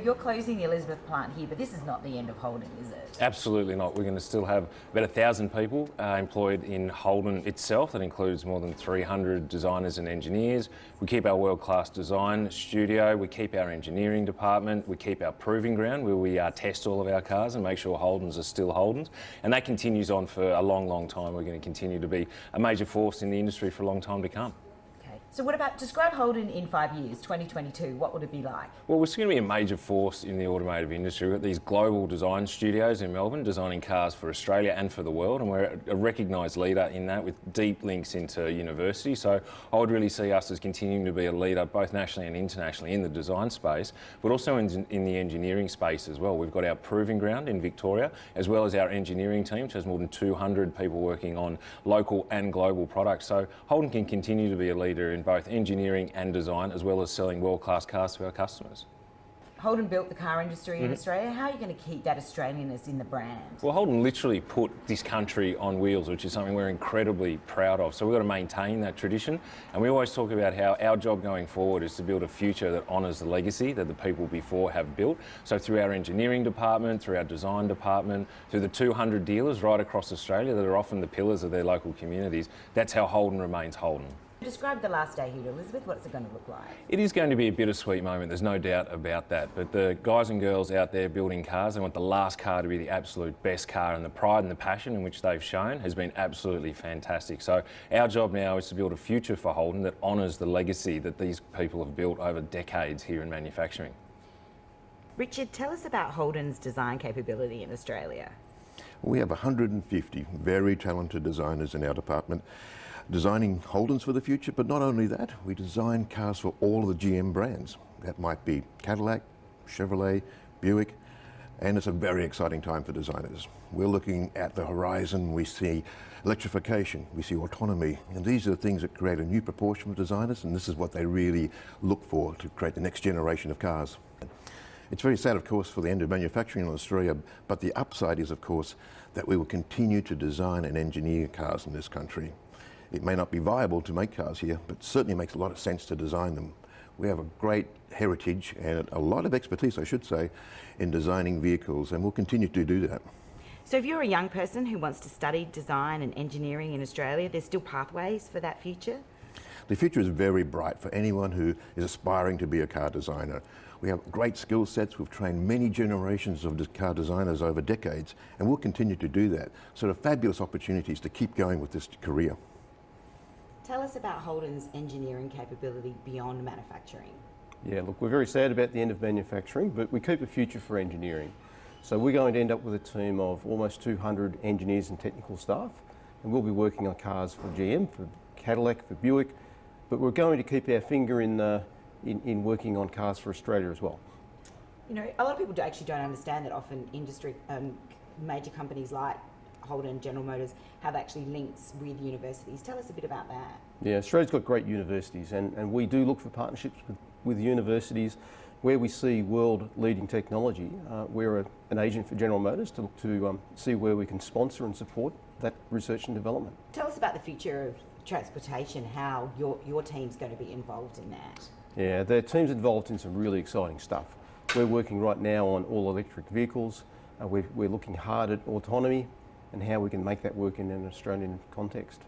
you're closing the Elizabeth plant here, but this is not the end of Holden, is it? Absolutely not. We're going to still have about 1,000 people employed in Holden itself. That includes more than 300 designers and engineers. We keep our world-class design studio. We keep our engineering department. We keep our proving ground where we test all of our cars and make sure Holdens are still Holdens. And that continues on for a long, long time. We're going to continue to be a major force in the industry for a long time to come. So what about, describe Holden in 5 years, 2022, what would it be like? Well, we're still going to be a major force in the automotive industry. We've got these global design studios in Melbourne designing cars for Australia and for the world, and we're a recognised leader in that with deep links into university. So I would really see us as continuing to be a leader both nationally and internationally in the design space, but also in the engineering space as well. We've got our proving ground in Victoria, as well as our engineering team, which has more than 200 people working on local and global products. So Holden can continue to be a leader in both engineering and design, as well as selling world-class cars to our customers. Holden built the car industry in Australia. How are you going to keep that Australianness in the brand? Well, Holden literally put this country on wheels, which is something we're incredibly proud of. So we've got to maintain that tradition. And we always talk about how our job going forward is to build a future that honours the legacy that the people before have built. So through our engineering department, through our design department, through the 200 dealers right across Australia that are often the pillars of their local communities, that's how Holden remains Holden. Describe the last day here, Elizabeth. What's it going to look like? It is going to be a bittersweet moment, there's no doubt about that. But the guys and girls out there building cars, they want the last car to be the absolute best car, and the pride and the passion in which they've shown has been absolutely fantastic. So our job now is to build a future for Holden that honours the legacy that these people have built over decades here in manufacturing. Richard, tell us about Holden's design capability in Australia. We have 150 very talented designers in our department, designing Holdens for the future, but not only that, we design cars for all of the GM brands. That might be Cadillac, Chevrolet, Buick, and it's a very exciting time for designers. We're looking at the horizon, we see electrification, we see autonomy, and these are the things that create a new proportion of designers, and this is what they really look for to create the next generation of cars. It's very sad, of course, for the end of manufacturing in Australia, but the upside is, of course, that we will continue to design and engineer cars in this country. It may not be viable to make cars here, but certainly makes a lot of sense to design them. We have a great heritage and a lot of expertise, I should say, in designing vehicles, and we'll continue to do that. So if you're a young person who wants to study design and engineering in Australia, there's still pathways for that future? The future is very bright for anyone who is aspiring to be a car designer. We have great skill sets. We've trained many generations of car designers over decades, and we'll continue to do that. So there are fabulous opportunities to keep going with this career. Tell us about Holden's engineering capability beyond manufacturing. Yeah, look, we're very sad about the end of manufacturing, but we keep a future for engineering. So we're going to end up with a team of almost 200 engineers and technical staff, and we'll be working on cars for GM, for Cadillac, for Buick, but we're going to keep our finger in working on cars for Australia as well. You know, a lot of people actually don't understand that often industry, major companies like Holden, General Motors, have actually links with universities. Tell us a bit about that. Yeah, Australia's got great universities, and we do look for partnerships with universities where we see world-leading technology. We're an agent for General Motors to look to see where we can sponsor and support that research and development. Tell us about the future of transportation, how your team's going to be involved in that. Yeah, the team's involved in some really exciting stuff. We're working right now on all-electric vehicles. We're looking hard at autonomy and how we can make that work in an Australian context.